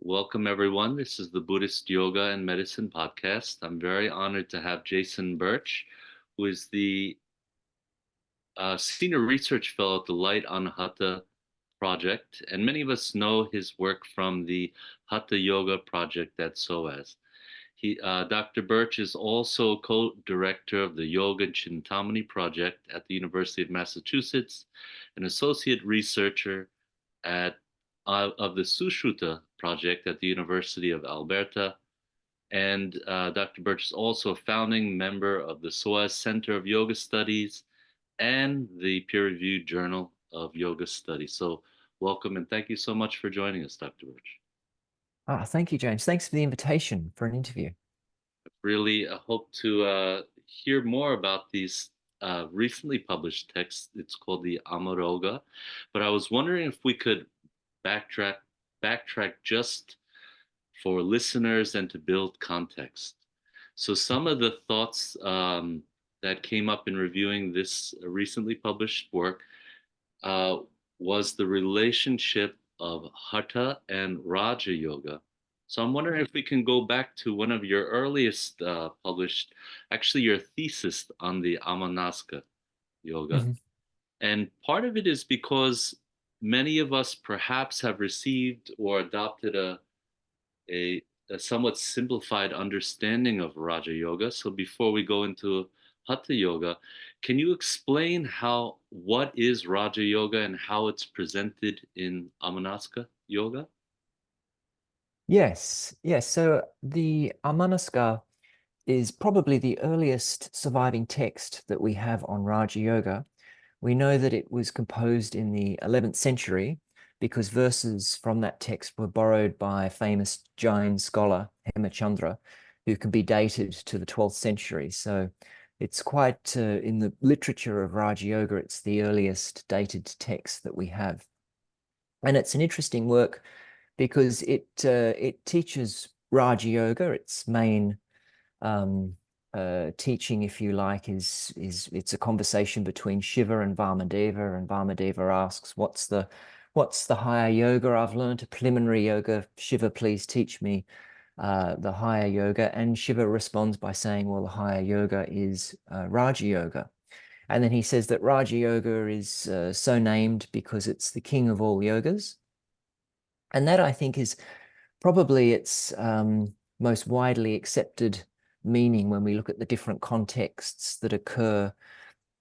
Welcome, everyone. This is the Buddhist Yoga and Medicine podcast. I'm very honored to have Jason Birch, who is the Senior Research Fellow at the Light on Hatha project. And many of us know his work from the Hatha Yoga project at SOAS. Dr. Birch is also co-director of the Yoga Chintamani project at the University of Massachusetts, an associate researcher at of the Sushruta project at the University of Alberta. And Dr. Birch is also a founding member of the SOAS Center of Yoga Studies and the peer-reviewed Journal of Yoga Studies. So welcome and thank you so much for joining us, Dr. Birch. Thank you, James. Thanks for the invitation for an interview. Really hope to hear more about these recently published texts. It's called the Amaraugha, but I was wondering if we could backtrack just for listeners and to build context. So some of the thoughts that came up in reviewing this recently published work uh, was the relationship of Hatha and Raja Yoga. So I'm wondering if we can go back to one of your earliest published, actually your thesis on the Amanasaka Yoga. Mhm. And part of it is because many of us perhaps have received or adopted a, a somewhat simplified understanding of Raja Yoga. So before we go into Hatha Yoga, can you explain what is Raja Yoga and how it's presented in Amanasaka Yoga? Yes. So the Amanaska is probably the earliest surviving text that we have on Raja Yoga. We know that it was composed in the 11th century because verses from that text were borrowed by a famous Jain scholar, Hemachandra, who can be dated to the 12th century. So it's quite, in the literature of Raja Yoga, it's the earliest dated text that we have. And it's an interesting work because it teaches Raja Yoga. Its main teaching, if you like, is it's a conversation between Shiva and Vamadeva asks, "What's the higher yoga I've learned? A preliminary yoga. Shiva, please teach me the higher yoga." And Shiva responds by saying, "Well, the higher yoga is Raja Yoga." And then he says that Raja Yoga is so named because it's the king of all yogas. And that, I think, is probably its most widely accepted meaning when we look at the different contexts that occur,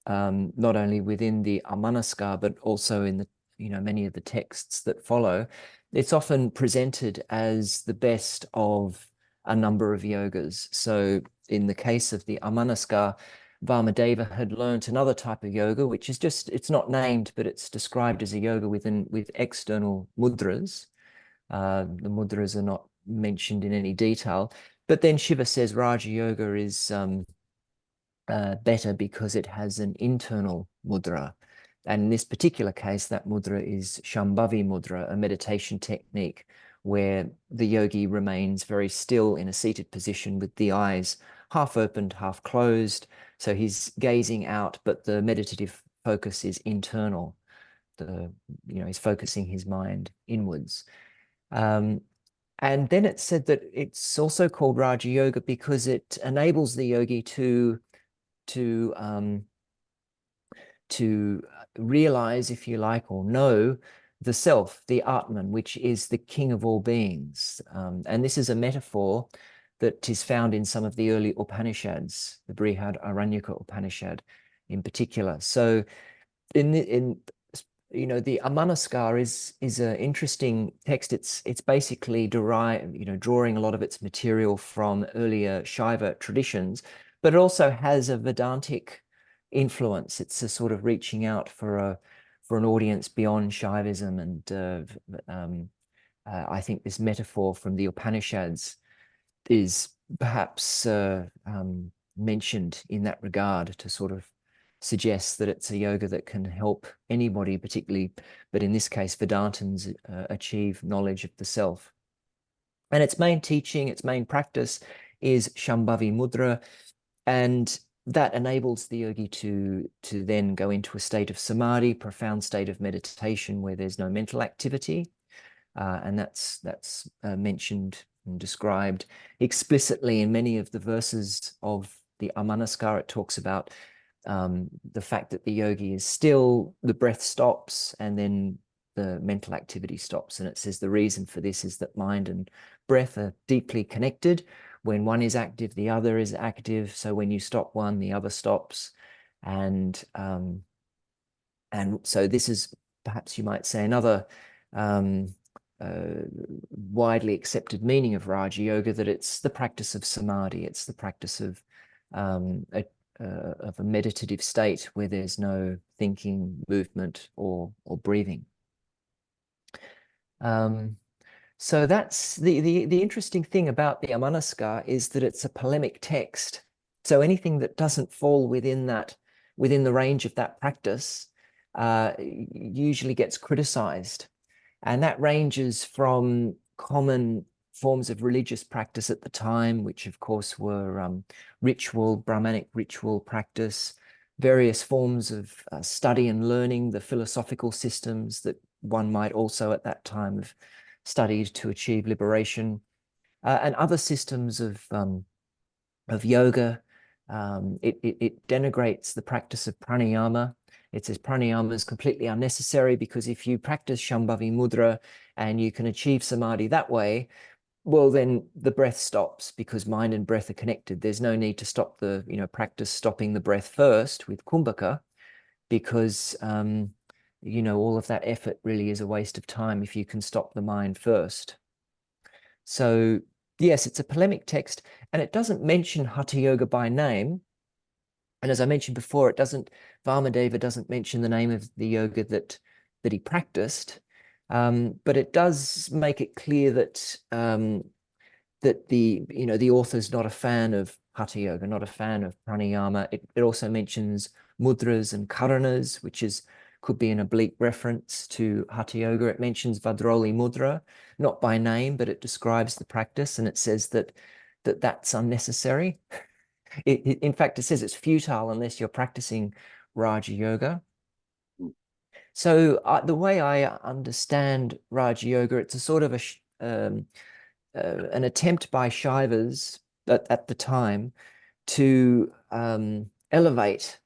not only within the Amanaskar, but also in the many of the texts that follow. It's often presented as the best of a number of yogas. So in the case of the Amanaskar, Vamadeva had learnt another type of yoga, which is it's not named, but it's described as a yoga with external mudras. The mudras are not mentioned in any detail. But then Shiva says Raja Yoga is better because it has an internal mudra. And in this particular case, that mudra is Shambhavi mudra, a meditation technique where the yogi remains very still in a seated position with the eyes half opened, half closed. So he's gazing out, but the meditative focus is internal. He's focusing his mind inwards. Um, and then it said that it's also called Raja Yoga because it enables the yogi to um, to realize, if you like, or know the self, the Atman, which is the king of all beings. And this is a metaphor that is found in some of the early Upanishads, the Brihad Aranyaka Upanishad in particular. So in the Amanaskar is an interesting text. It's basically drawing a lot of its material from earlier Shaiva traditions, but it also has a Vedantic influence. It's a sort of reaching out for an audience beyond Shaivism, and I think this metaphor from the Upanishads is perhaps mentioned in that regard to sort of suggest that it's a yoga that can help anybody, particularly, but in this case, Vedantins, achieve knowledge of the self. And its main teaching, its main practice is Shambhavi Mudra, and that enables the yogi to then go into a state of samadhi, profound state of meditation where there's no mental activity. and that's mentioned and described explicitly in many of the verses of the Amanaskar. It talks about the fact that the yogi is still, the breath stops, and then the mental activity stops. And it says the reason for this is that mind and breath are deeply connected. When one is active, the other is active. So when you stop one, the other stops. And so this is, perhaps you might say, another widely accepted meaning of Raja Yoga, that it's the practice of samadhi. It's the practice of a meditative state where there's no thinking, movement, or breathing. So that's the interesting thing about the Amanaskar, is that it's a polemic text. So anything that doesn't fall within the range of that practice usually gets criticized. And that ranges from common forms of religious practice at the time, which of course were ritual, Brahmanic ritual practice, various forms of study and learning, the philosophical systems that one might also at that time have studied to achieve liberation, and other systems of yoga. It denigrates the practice of pranayama. It says pranayama is completely unnecessary, because if you practice Shambhavi Mudra and you can achieve samadhi that way, well, then the breath stops, because mind and breath are connected. There's no need to stop practice stopping the breath first with Kumbhaka, because all of that effort really is a waste of time if you can stop the mind first. So yes, it's a polemic text, and it doesn't mention Hatha Yoga by name. And as I mentioned before, Vamadeva doesn't mention the name of the yoga that he practiced, but it does make it clear that the author's not a fan of Hatha Yoga, not a fan of pranayama. It also mentions mudras and karanas, which could be an oblique reference to Hatha Yoga. It mentions Vajroli Mudra, not by name, but it describes the practice, and it says that's unnecessary. In fact, it says it's futile unless you're practicing Raja Yoga. So the way I understand Raja Yoga, it's a sort of an attempt by Shaivas at the time to elevate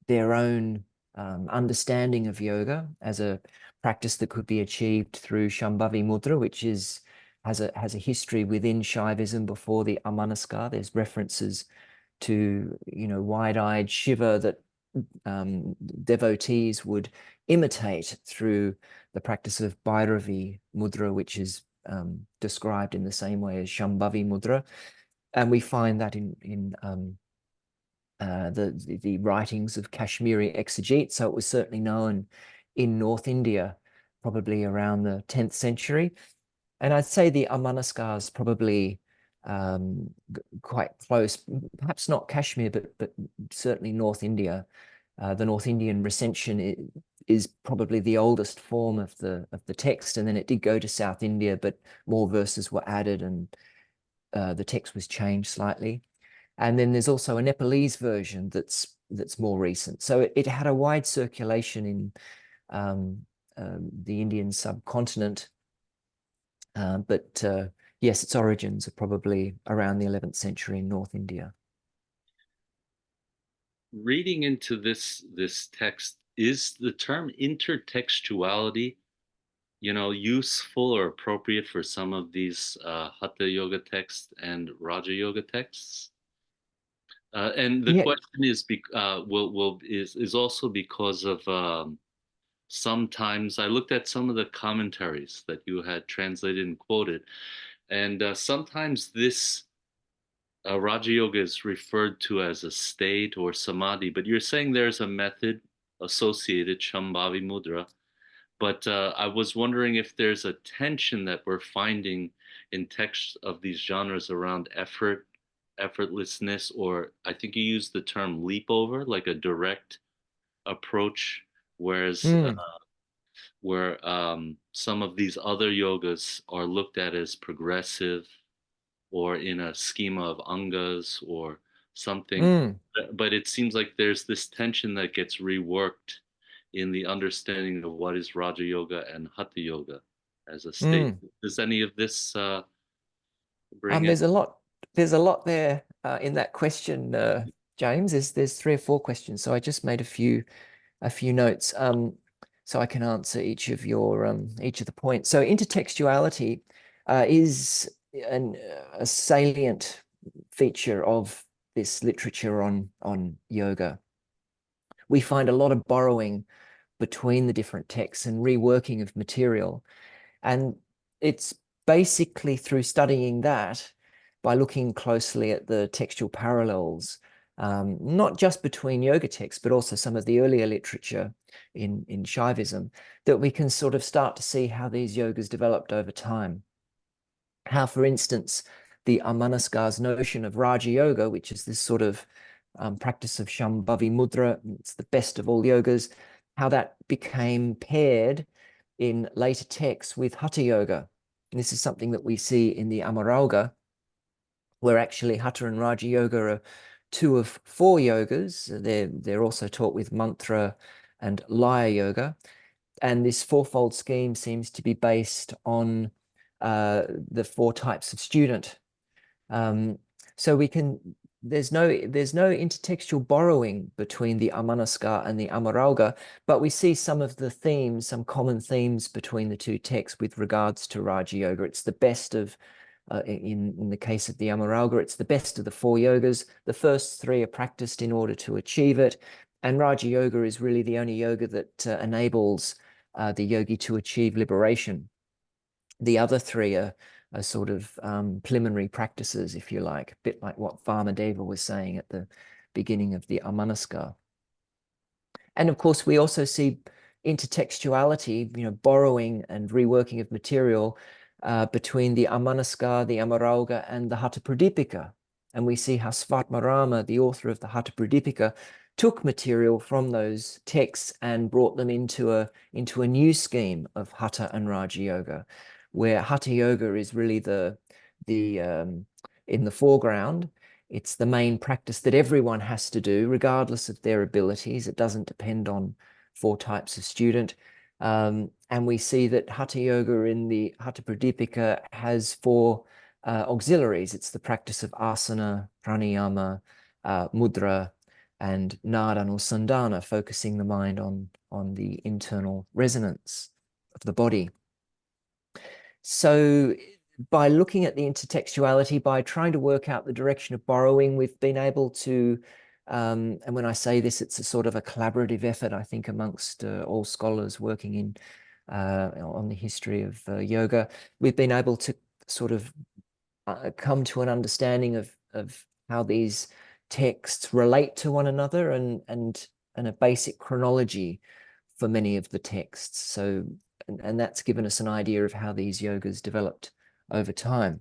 their own understanding of yoga as a practice that could be achieved through Shambhavi Mudra, which has a history within Shaivism before the Amanaskar. There's references to wide-eyed Shiva that devotees would imitate through the practice of Bhairavi Mudra, which is described in the same way as Shambhavi Mudra. And we find that in the writings of Kashmiri exegetes. So it was certainly known in North India, probably around the 10th century. And I'd say the Amanaskar is probably quite close, perhaps not Kashmir, but certainly North India. The North Indian recension is probably the oldest form of the text, and then it did go to South India, but more verses were added, and the text was changed slightly. And then there's also a Nepalese version that's more recent. So it had a wide circulation in the Indian subcontinent, but yes, its origins are probably around the 11th century in North India. Reading into this text, is the term intertextuality, useful or appropriate for some of these Hatha Yoga texts and Raja Yoga texts? And the Yeah. question is also because of sometimes I looked at some of the commentaries that you had translated and quoted, and sometimes this Raja Yoga is referred to as a state or samadhi, but you're saying there's a method associated, Shambhavi Mudra. But I was wondering if there's a tension that we're finding in texts of these genres around effortlessness, or I think you used the term leap over, like a direct approach, whereas Mm, where some of these other yogas are looked at as progressive or in a schema of angas or something. mm. But it seems like there's this tension that gets reworked in the understanding of what is Raja Yoga and Hatha Yoga. as a state. Mm. Does any of this bring it? There's a lot. There's a lot there in that question, James. There's three or four questions, so I just made a few notes so I can answer each of your each of the points. So intertextuality is a salient feature of this literature on yoga. We find a lot of borrowing between the different texts and reworking of material. And it's basically through studying that, by looking closely at the textual parallels, not just between yoga texts, but also some of the earlier literature in Shaivism, that we can sort of start to see how these yogas developed over time. How, for instance, the Amanaska's notion of Raja Yoga, which is this sort of practice of Shambhavi Mudra, it's the best of all yogas, how that became paired in later texts with Hatha Yoga. And this is something that we see in the Amaraugha, where actually Hatha and Raja Yoga are two of four yogas. They're also taught with mantra and laya yoga. And this fourfold scheme seems to be based on the four types of student. So there's no intertextual borrowing between the Amanaska and the Amaraugha, but we see some of the themes, some common themes between the two texts with regards to Raja Yoga. It's the best of, in the case of the Amaraugha, it's the best of the four yogas. The first three are practiced in order to achieve it. And Raja Yoga is really the only yoga that enables the yogi to achieve liberation. The other three are sort of preliminary practices, if you like, a bit like what Vamadeva was saying at the beginning of the Amanaska. And of course, we also see intertextuality, borrowing and reworking of material between the Amanaska, the Amaraugha, and the Hatha Pradipika. And we see how Svatmarama, the author of the Hatha Pradipika, took material from those texts and brought them into a new scheme of Hatha and Raja Yoga, where Hatha Yoga is really in the foreground. It's the main practice that everyone has to do, regardless of their abilities. It doesn't depend on four types of student. And we see that Hatha Yoga in the Hatha Pradipika has four auxiliaries. It's the practice of asana, pranayama, mudra, and nadanusandana, focusing the mind on the internal resonance of the body. So by looking at the intertextuality, by trying to work out the direction of borrowing, we've been able to, and when I say this, it's a sort of a collaborative effort, I think, amongst all scholars working in on the history of yoga. We've been able to sort of come to an understanding of how these texts relate to one another and a basic chronology for many of the texts. So, and that's given us an idea of how these yogas developed over time.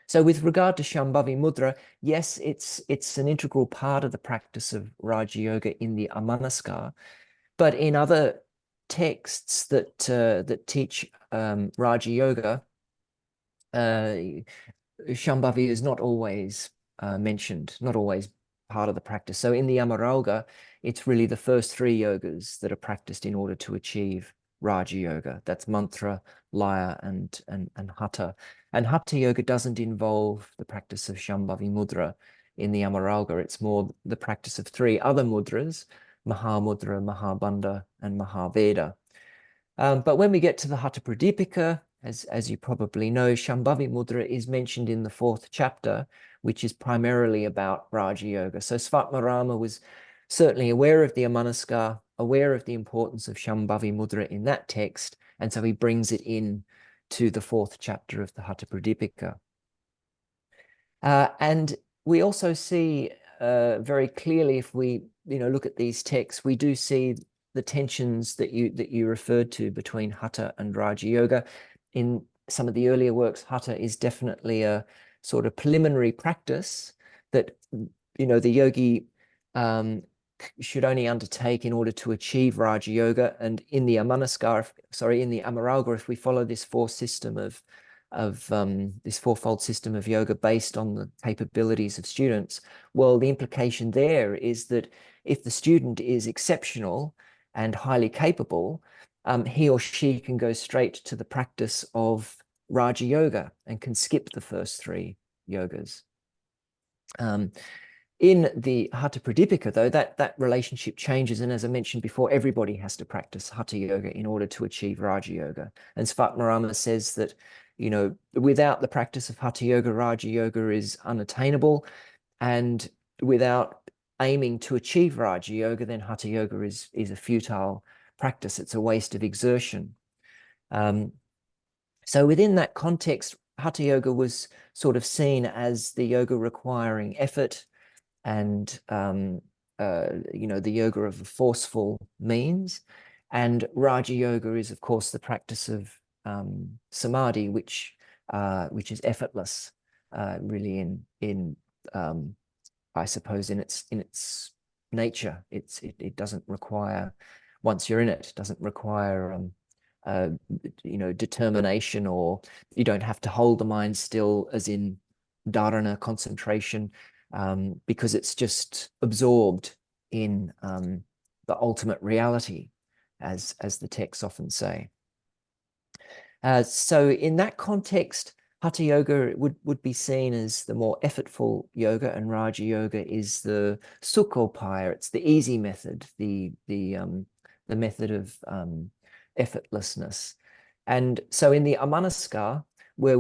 So with regard to Shambhavi Mudra, yes, it's an integral part of the practice of Raja Yoga in the Amanaskar, but in other texts that that teach Raja Yoga, Shambhavi is not always mentioned, not always part of the practice. So in the Amaraugha, it's really the first three yogas that are practiced in order to achieve Raja Yoga. That's mantra, laya, and hatha. And hatha yoga doesn't involve the practice of Shambhavi mudra in the Amaraugha. It's more the practice of three other mudras, Mahamudra, Mahabandha, and Mahaveda. But when we get to the Hatha Pradipika, as you probably know, Shambhavi Mudra is mentioned in the fourth chapter, which is primarily about Raja Yoga. So Svatmarama was certainly aware of the Amanaskar, aware of the importance of Shambhavi Mudra in that text, and so he brings it in to the fourth chapter of the Hatha Pradipika. And we also see very clearly, if we look at these texts, we do see the tensions that you referred to between Hatha and Raja Yoga. In some of the earlier works, Hatha is definitely a sort of preliminary practice that the yogi should only undertake in order to achieve Raja Yoga. And in the in the Amaraugha, if we follow this this fourfold system of yoga based on the capabilities of students, well, the implication there is that if the student is exceptional and highly capable, he or she can go straight to the practice of Raja Yoga and can skip the first three yogas. In the Hatha Pradipika, though, that relationship changes. And as I mentioned before, everybody has to practice Hatha Yoga in order to achieve Raja Yoga. And Svatmarama says that, you know, without the practice of Hatha Yoga, Raja Yoga is unattainable. And without aiming to achieve Raja Yoga, then Hatha Yoga is a futile practice. It's a waste of exertion. So within that context, Hatha Yoga was sort of seen as the yoga requiring effort, and you know, the yoga of a forceful means. And Raja Yoga is, of course, the practice of samadhi, which is effortless, really in I suppose in its nature. It doesn't require, once you're in it, doesn't require you know, determination, or you don't have to hold the mind still, as in dharana, concentration, because it's just absorbed in the ultimate reality, as the texts often say. So in that context, Hatha Yoga would be seen as the more effortful yoga, and Raja Yoga is the sukhopaya. It's the easy method, the method of effortlessness. And so in the Amanaskar, where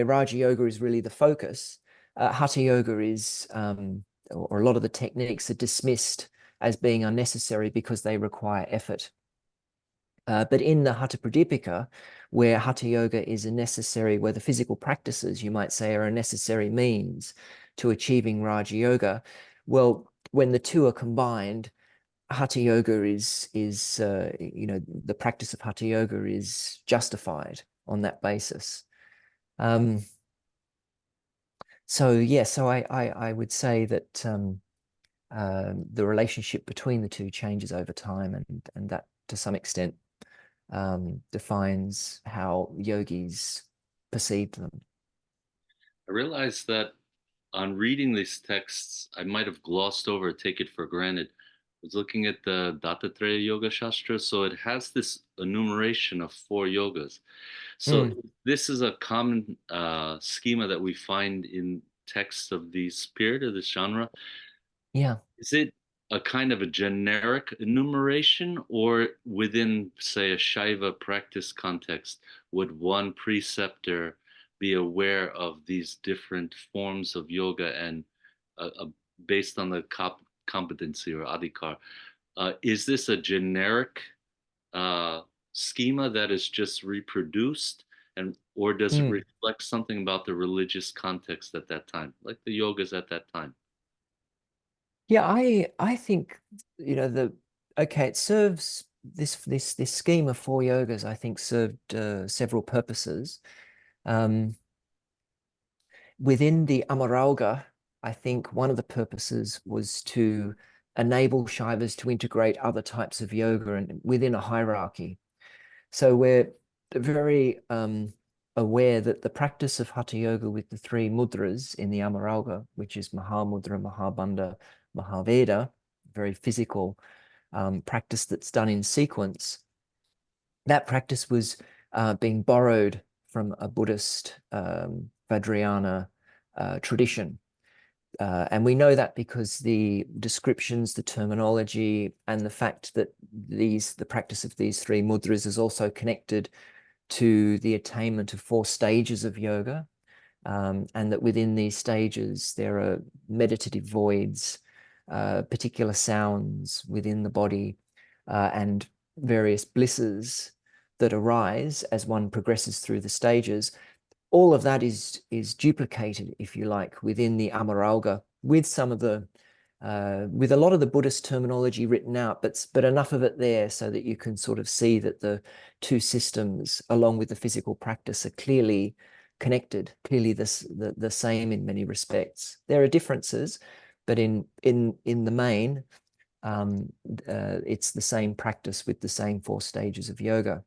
Raja Yoga is really the focus, Hatha Yoga is, or a lot of the techniques are dismissed as being unnecessary because they require effort. But in the Hatha Pradipika, where Hatha Yoga is a necessary, where the physical practices, you might say, are a necessary means to achieving Raja Yoga, well, when the two are combined, Hatha Yoga is you know, the practice of Hatha Yoga is justified on that basis. So yeah, so I would say that the relationship between the two changes over time, and that to some extent defines how yogis perceived them. I realized that on reading these texts, I might have glossed over, take it for granted. I was looking at the Dattatreya Yoga Shastra, so it has this enumeration of 4 yogas. So this is a common schema that we find in texts of this period, of this genre. Yeah. Is it a kind of a generic enumeration, or within, say, a Shaiva practice context, would one preceptor be aware of these different forms of yoga and based on the competency or adhikar? Is this a generic uh, schema that is just reproduced, and or does it reflect something about the religious context at that time, like the yogas at that time? Yeah, I think, you know, it serves this scheme of 4 yogas, I think, served several purposes. Within the Amaraugha, I think one of the purposes was to enable Shaivas to integrate other types of yoga and within a hierarchy. So we're very aware that the practice of Hatha Yoga with the 3 mudras in the Amaraugha, which is Mahamudra, Mahabandha, Mahaveda, very physical practice that's done in sequence, that practice was being borrowed from a Buddhist Vajrayana tradition. And we know that because the descriptions, the terminology, and the fact that the practice of these 3 mudras is also connected to the attainment of 4 stages of yoga, and that within these stages there are meditative voids, particular sounds within the body, and various blisses that arise as one progresses through the stages. All of that is duplicated, if you like, within the Amaraugha, with some of the with a lot of the Buddhist terminology written out, but enough of it there so that you can sort of see that the 2 systems, along with the physical practice, are clearly connected, clearly the same in many respects. There are differences, but in the main, it's the same practice with the same 4 stages of yoga.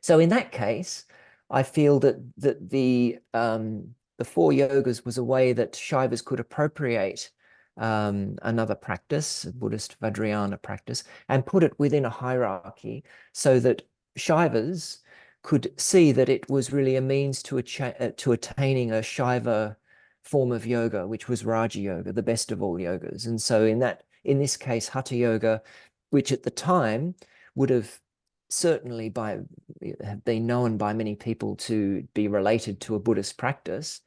So in that case, I feel that the 4 yogas was a way that Shaivas could appropriate another practice, a Buddhist Vajrayana practice, and put it within a hierarchy so that Shaivas could see that it was really a means to attaining a Shaiva form of yoga, which was Raja Yoga, the best of all yogas. And so in this case, Hatha Yoga, which at the time would have certainly have been known by many people to be related to a Buddhist practice,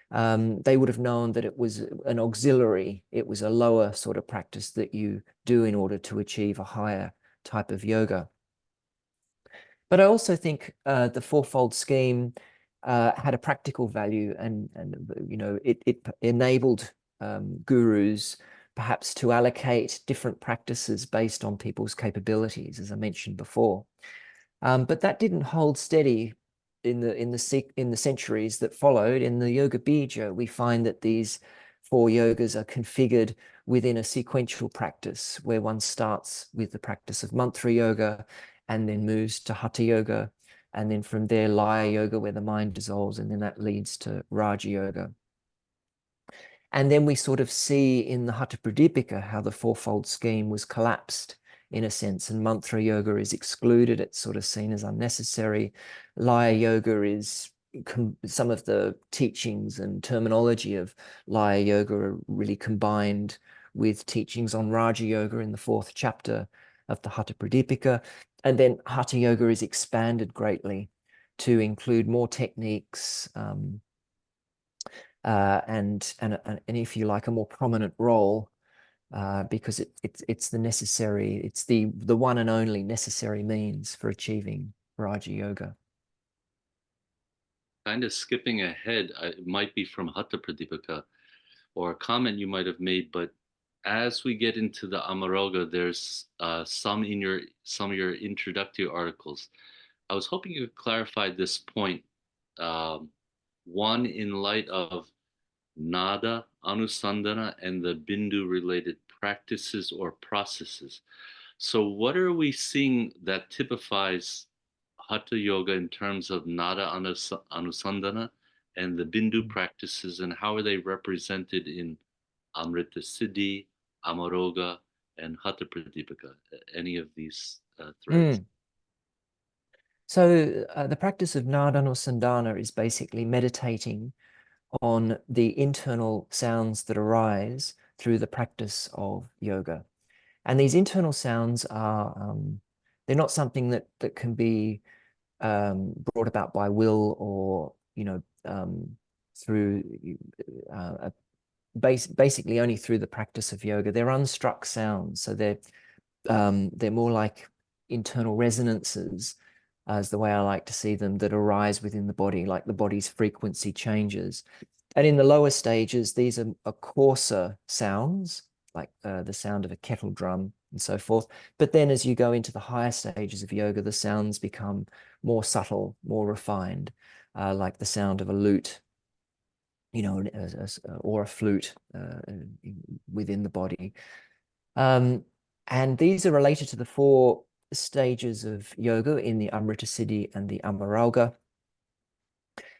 they would have known that it was an auxiliary. It was a lower sort of practice that you do in order to achieve a higher type of yoga. But I also think the fourfold scheme had a practical value, and it enabled gurus perhaps to allocate different practices based on people's capabilities, as I mentioned before. But that didn't hold steady in the centuries that followed. In the Yoga Bija, we find that these four yogas are configured within a sequential practice where one starts with the practice of mantra yoga and then moves to Hatha yoga, and then from there Laya yoga, where the mind dissolves, and then that leads to Raja yoga. And then we sort of see in the Hatha Pradipika how the fourfold scheme was collapsed in a sense, and mantra yoga is excluded. It's sort of seen as unnecessary. Laya yoga is some of the teachings and terminology of Laya yoga are really combined with teachings on Raja yoga in the fourth chapter of the Hatha Pradipika. And then Hatha yoga is expanded greatly to include more techniques, and if you like, a more prominent role, because it's the necessary, it's the one and only necessary means for achieving Raja Yoga. Kind of skipping ahead, it might be from Hatha Pradipika or a comment you might have made, but as we get into the Amaraugha, there's some of your introductory articles. I was hoping you could clarify this point. Um, One, in light of Nada, Anusandana, and the Bindu related practices or processes. So, what are we seeing that typifies Hatha Yoga in terms of Nada Anusandana and the Bindu practices, and how are they represented in Amrita Siddhi, Amaroga, and Hatha Pradipika? Any of these threads? So the practice of Nada Anusandana is basically meditating on the internal sounds that arise through the practice of yoga. And these internal sounds are, they're not something that can be brought about by will, or, through basically only through the practice of yoga. They're unstruck sounds. So they're more like internal resonances, as the way I like to see them, that arise within the body, like the body's frequency changes. And in the lower stages, these are coarser sounds, like the sound of a kettle drum and so forth. But then as you go into the higher stages of yoga, the sounds become more subtle, more refined, like the sound of a lute, or a flute within the body. And these are related to the four stages of yoga in the Amrita Siddhi and the Amaraugha.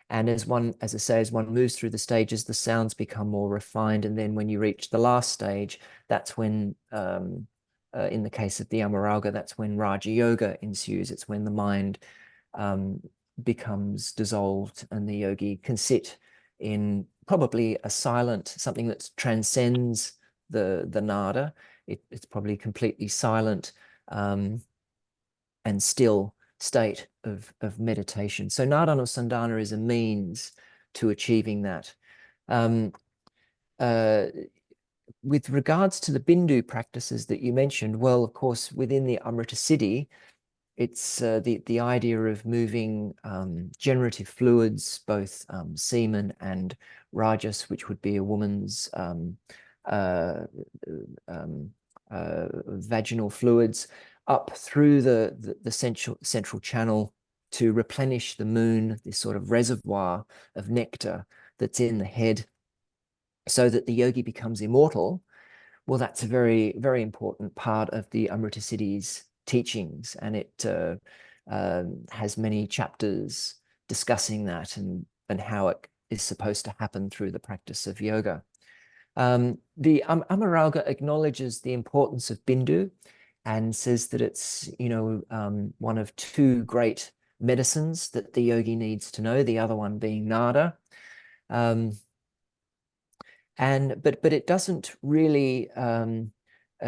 And as I say, as one moves through the stages, the sounds become more refined. And then when you reach the last stage, that's when, in the case of the Amaraugha, that's when Raja Yoga ensues. It's when the mind becomes dissolved and the yogi can sit in probably a silent, something that transcends the nada. It's probably completely silent and still state of meditation. So Nada-Anusandana is a means to achieving that. With regards to the Bindu practices that you mentioned, well, of course, within the Amrita Siddhi, it's the idea of moving generative fluids, both semen and rajas, which would be a woman's vaginal fluids, up through the central channel to replenish the moon, this sort of reservoir of nectar that's in the head, so that the yogi becomes immortal. Well, that's a very, very important part of the Amrita Siddhi's teachings, and it has many chapters discussing that and how it is supposed to happen through the practice of yoga. The Amaraugha acknowledges the importance of Bindu and says that it's, one of two great medicines that the yogi needs to know, the other one being nada. But it doesn't really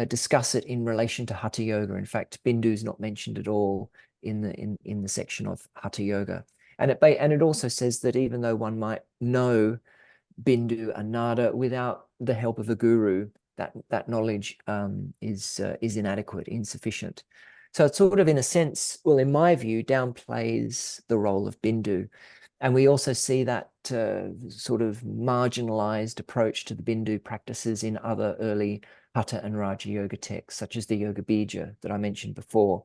discuss it in relation to Hatha Yoga. In fact, Bindu is not mentioned at all in the section of Hatha Yoga. And it also says that even though one might know Bindu and Nada without the help of a guru, that knowledge is inadequate, insufficient. So it sort of, in a sense, well, in my view, downplays the role of Bindu. And we also see that sort of marginalized approach to the Bindu practices in other early Hatha and Raja Yoga texts, such as the Yoga Bija that I mentioned before.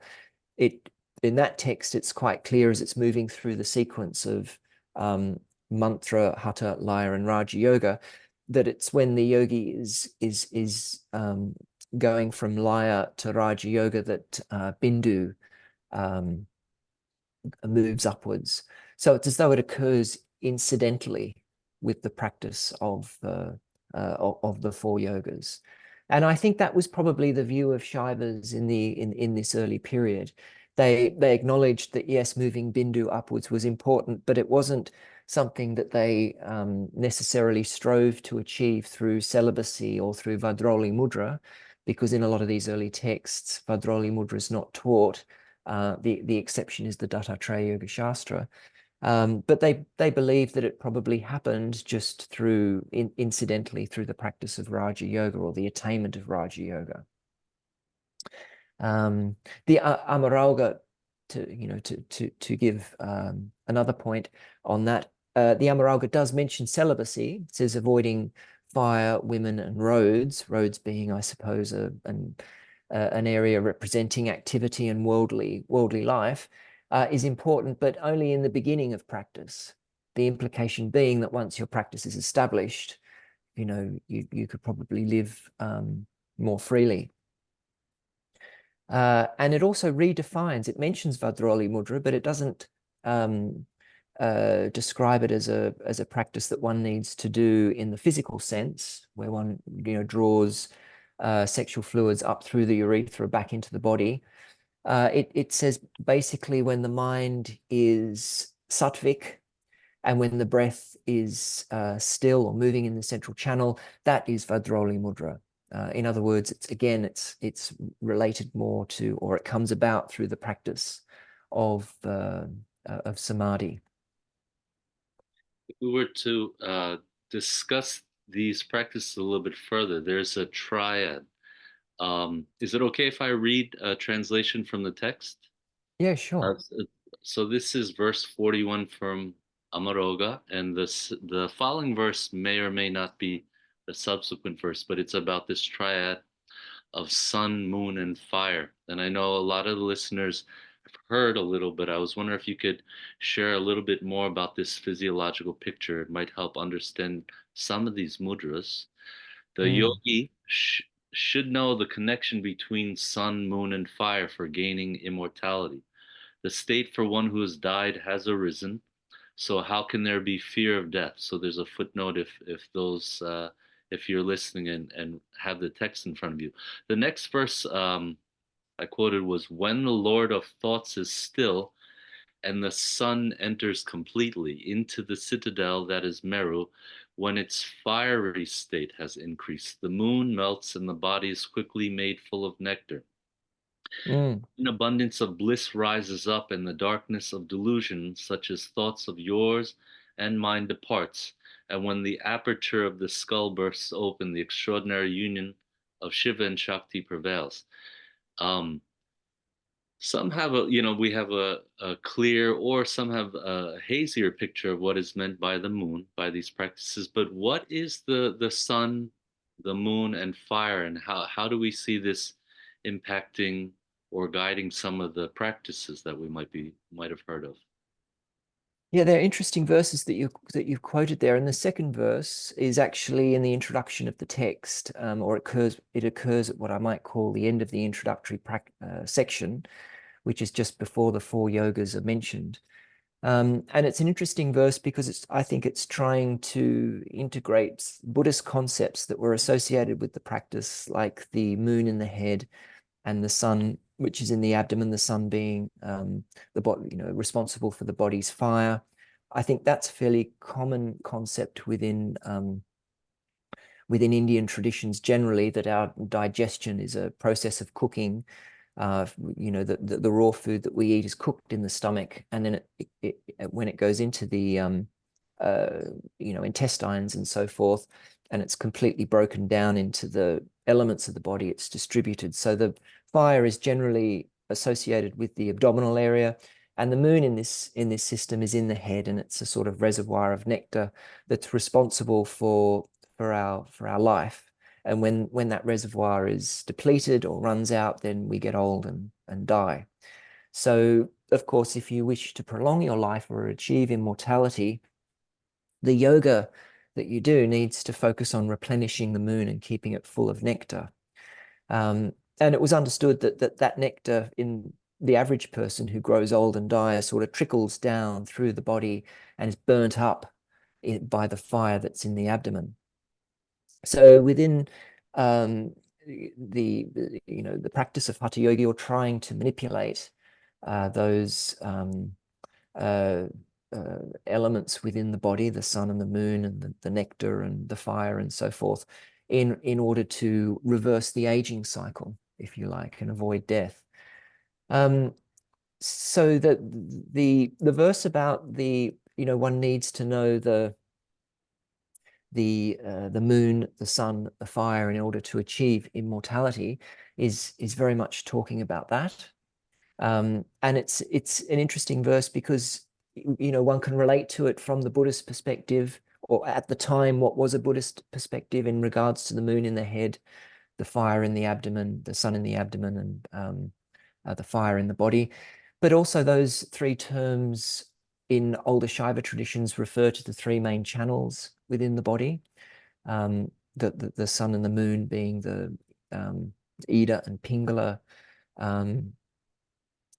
In that text, it's quite clear as it's moving through the sequence of mantra, Hatha, Laya, and Raja Yoga, that it's when the yogi is going from Laya to Raja Yoga that Bindu moves upwards. So it's as though it occurs incidentally with the practice of the four yogas. And I think that was probably the view of Shaivas in this early period. They acknowledged that, yes, moving Bindu upwards was important, but it wasn't something that they necessarily strove to achieve through celibacy or through Vadrali Mudra, because in a lot of these early texts, Vadrali Mudra is not taught. The exception is the Dattatreya Yoga Shastra. But they believe that it probably happened just through incidentally through the practice of Raja Yoga or the attainment of Raja Yoga. The Amaraugha, to give another point on that, the Amaraugha does mention celibacy. It says avoiding fire, women, and roads. Roads being, I suppose, an area representing activity and worldly life. Is important, but only in the beginning of practice. The implication being that once your practice is established, you could probably live more freely. And it also redefines, it mentions Vadrali Mudra, but it doesn't describe it as a practice that one needs to do in the physical sense, where one draws sexual fluids up through the urethra back into the body. It says basically when the mind is sattvic and when the breath is still or moving in the central channel, that is Vadrali Mudra. In other words, it's related more to, or it comes about through the practice of samadhi. If we were to discuss these practices a little bit further, there's a triad. Is it okay if I read a translation from the text? Yeah, sure. So this is verse 41 from Amaraugha, and the following verse may or may not be the subsequent verse, but it's about this triad of sun, moon, and fire. And I know a lot of the listeners have heard a little, but I was wondering if you could share a little bit more about this physiological picture. It might help understand some of these mudras. The yogi should know the connection between sun, moon, and fire for gaining immortality. The state for one who has died has arisen. So how can there be fear of death? So there's a footnote if you're listening and have the text in front of you. The next verse I quoted was, when the Lord of thoughts is still and the sun enters completely into the citadel that is Meru, when its fiery state has increased, the moon melts and the body is quickly made full of nectar. Mm. An abundance of bliss rises up, and the darkness of delusion, such as thoughts of yours and mine, departs. And when the aperture of the skull bursts open, the extraordinary union of Shiva and Shakti prevails. Some have we have a clear, or some have a hazier picture of what is meant by the moon, by these practices. But what is the sun, the moon, and fire, and how do we see this impacting or guiding some of the practices that we might have heard of? Yeah, they're interesting verses that you've quoted there. And the second verse is actually in the introduction of the text, or it occurs at what I might call the end of the introductory section, which is just before the four yogas are mentioned. And it's an interesting verse because I think it's trying to integrate Buddhist concepts that were associated with the practice, like the moon in the head and the sun, which is in the abdomen, the sun being the body, responsible for the body's fire. I think that's a fairly common concept within Indian traditions generally, that our digestion is a process of cooking. The raw food that we eat is cooked in the stomach, and then when it goes into the intestines and so forth, and it's completely broken down into the elements of the body, it's distributed. So the fire is generally associated with the abdominal area, and the moon in this system is in the head, and it's a sort of reservoir of nectar that's responsible for our life. And when that reservoir is depleted or runs out, then we get old and die. So, of course, if you wish to prolong your life or achieve immortality, the yoga that you do needs to focus on replenishing the moon and keeping it full of nectar. And it was understood that nectar in the average person who grows old and dies sort of trickles down through the body and is burnt up by the fire that's in the abdomen. So within the practice of Hatha Yoga, you're trying to manipulate those elements within the body, the sun and the moon and the nectar and the fire and so forth, in order to reverse the aging cycle, if you like, and avoid death. So that the verse about one needs to know the moon, the sun, the fire in order to achieve immortality is very much talking about that. And it's an interesting verse because one can relate to it from the Buddhist perspective, or at the time what was a Buddhist perspective in regards to the moon in the head, the fire in the abdomen, the sun in the abdomen, and the fire in the body. But also those three terms in older Shaiva traditions refer to the three main channels within the body, the sun and the moon being the Ida and Pingala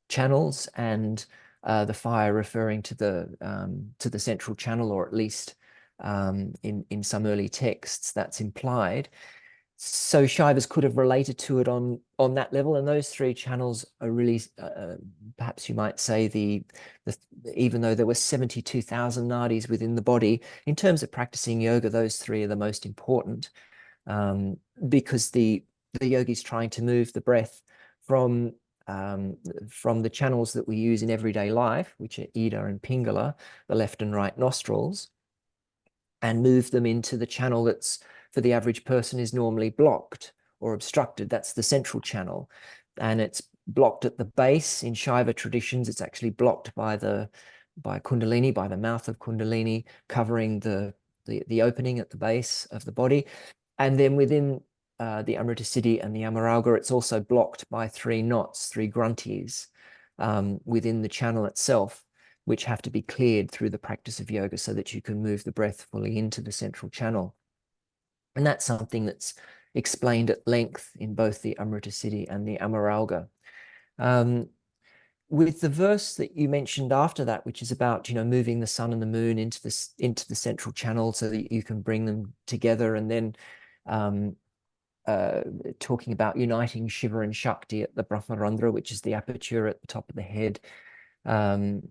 channels, and the fire referring to the central channel, or at least in some early texts that's implied. So Shaivas could have related to it on that level, and those three channels are really, perhaps you might say, even though there were 72,000 nadis within the body, in terms of practicing yoga, those three are the most important, because the yogi is trying to move the breath from the channels that we use in everyday life, which are Ida and Pingala, the left and right nostrils, and move them into the channel that's, for the average person, is normally blocked or obstructed. That's the central channel. And it's blocked at the base. In Shaiva traditions, it's actually blocked by Kundalini, by the mouth of Kundalini, covering the opening at the base of the body. And then within the Amrita Siddhi and the Amaraugha, it's also blocked by three knots, three grunties within the channel itself, which have to be cleared through the practice of yoga so that you can move the breath fully into the central channel. And that's something that's explained at length in both the Amrita Siddhi and the Amaraugha. With the verse that you mentioned after that, which is about moving the sun and the moon into the central channel so that you can bring them together, and then talking about uniting Shiva and Shakti at the Brahmarandra, which is the aperture at the top of the head, and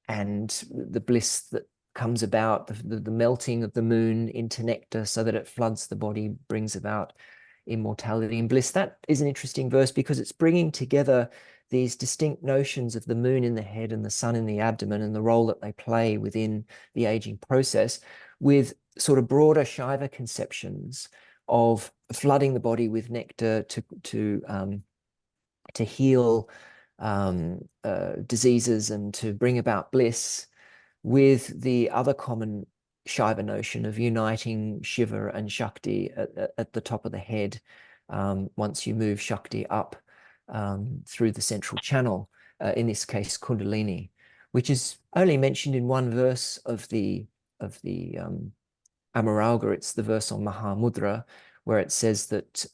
the bliss that comes about, the melting of the moon into nectar so that it floods the body, brings about immortality and bliss. That is an interesting verse because it's bringing together these distinct notions of the moon in the head and the sun in the abdomen and the role that they play within the aging process, with sort of broader Shaiva conceptions of flooding the body with nectar to heal diseases and to bring about bliss, with the other common Shaiva notion of uniting Shiva and Shakti at the top of the head, once you move Shakti up through the central channel, in this case Kundalini, which is only mentioned in one verse of the Amaraugha. It's the verse on Mahamudra, where it says that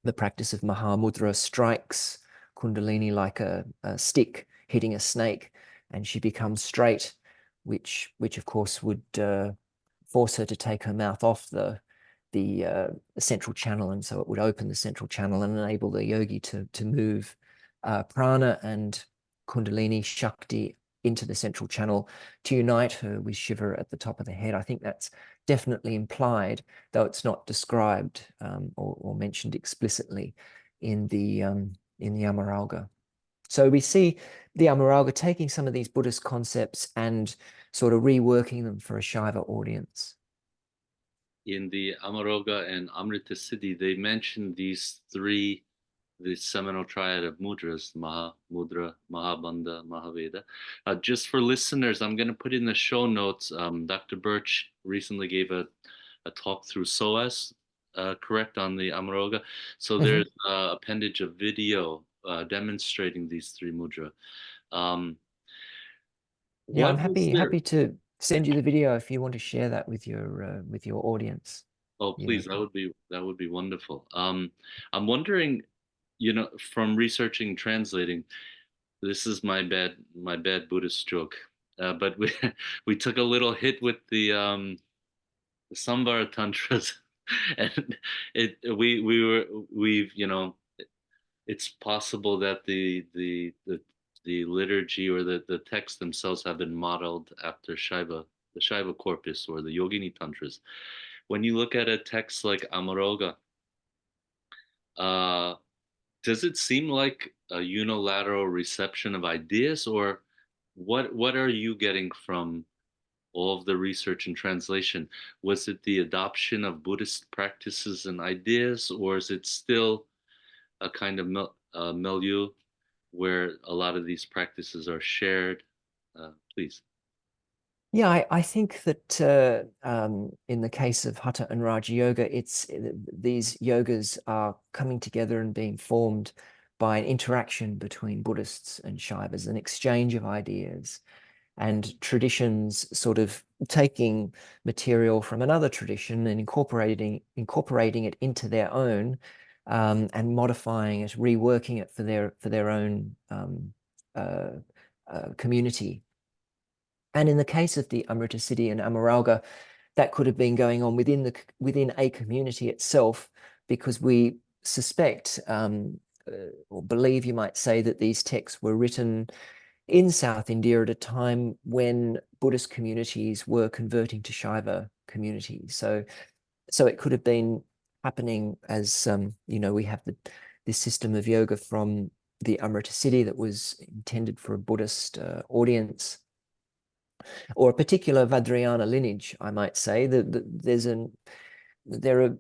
the practice of Mahamudra strikes Kundalini like a stick hitting a snake, and she becomes straight, which of course would force her to take her mouth off the central channel, and so it would open the central channel and enable the yogi to move prana and kundalini shakti into the central channel to unite her with Shiva at the top of the head. I think that's definitely implied, though it's not described or mentioned explicitly in the Amaraugha. So we see the Amaraugha taking some of these Buddhist concepts and sort of reworking them for a Shaiva audience. In the Amaraugha and Amrita Siddhi, they mention these three, the seminal triad of mudras, Maha Mudra, Mahabandha, Mahaveda. Just for listeners, I'm going to put in the show notes. Dr. Birch recently gave a talk through SOAS, correct, on the Amaraugha. So there's an appendage of video demonstrating these three mudra. Yeah, I'm What was there? happy to send you the video if you want to share that with your audience. Oh, please, that would be wonderful. I'm wondering, from researching, translating, this is my bad Buddhist joke. But we we took a little hit with the Samvara tantras, and we've it's possible that the liturgy or the texts themselves have been modeled after the Shaiva corpus or the Yogini tantras. When you look at a text like Amaraugha, uh, does it seem like a unilateral reception of ideas, or what are you getting from all of the research and translation? Was it the adoption of Buddhist practices and ideas, or is it still a kind of milieu where a lot of these practices are shared? Please. Yeah, I think that in the case of Hatha and Raja Yoga, these yogas are coming together and being formed by an interaction between Buddhists and Shaivas, an exchange of ideas, and traditions sort of taking material from another tradition and incorporating it into their own, and modifying it, reworking it for their own community. And in the case of the Amrita Siddhi and Amaraugha, that could have been going on within a community itself, because we suspect or believe, you might say, that these texts were written in South India at a time when Buddhist communities were converting to Shaiva communities. So it could have been happening as we have this system of yoga from the Amrita Siddhi that was intended for a Buddhist audience, or a particular Vajrayana lineage, I might say. There are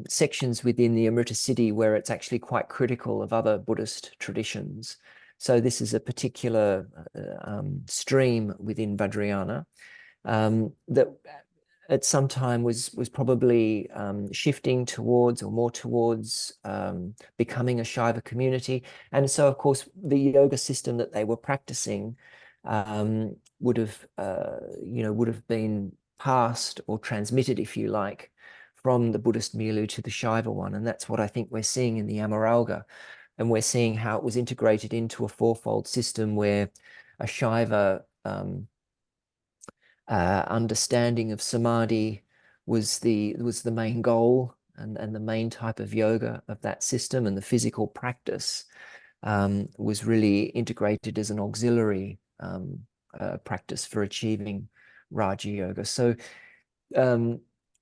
sections within the Amrita Siddhi where it's actually quite critical of other Buddhist traditions. So this is a particular stream within Vajrayana that at some time was probably shifting towards, or more towards, becoming a Shaiva community. And so, of course, the yoga system that they were practicing would have been passed or transmitted, if you like, from the Buddhist milieu to the Shaiva one. And that's what I think we're seeing in the Amaraugha. And we're seeing how it was integrated into a fourfold system where a Shaiva understanding of samadhi was the main goal and the main type of yoga of that system, and the physical practice was really integrated as an auxiliary practice for achieving Raja Yoga. So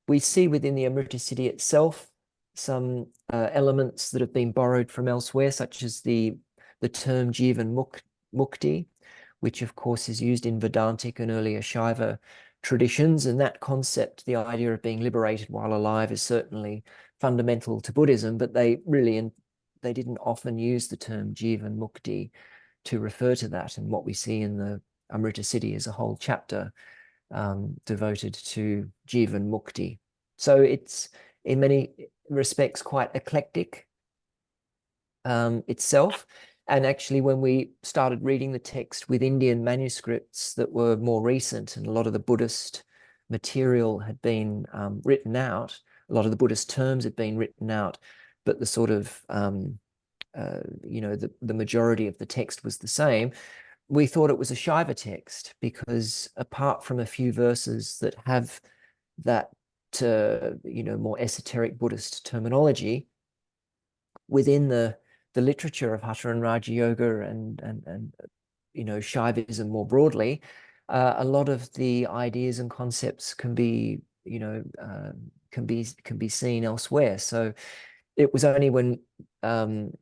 we see within the Amrita Siddhi itself some elements that have been borrowed from elsewhere, such as the term Jivan Mukti, which of course is used in Vedantic and earlier Shaiva traditions. And that concept, the idea of being liberated while alive, is certainly fundamental to Buddhism, but they didn't often use the term Jivan Mukti to refer to that. And what we see in the Amrita Siddhi is a whole chapter devoted to Jivan Mukti. So it's in many respects quite eclectic itself. And actually, when we started reading the text with Indian manuscripts that were more recent, and a lot of the Buddhist material had been written out, a lot of the Buddhist terms had been written out, but the sort of, the majority of the text was the same. we thought it was a Shiva text because apart from a few verses that have that, more esoteric Buddhist terminology, within the literature of Hatha and Raja Yoga and Shaivism more broadly, a lot of the ideas and concepts can be seen elsewhere. So it was only when James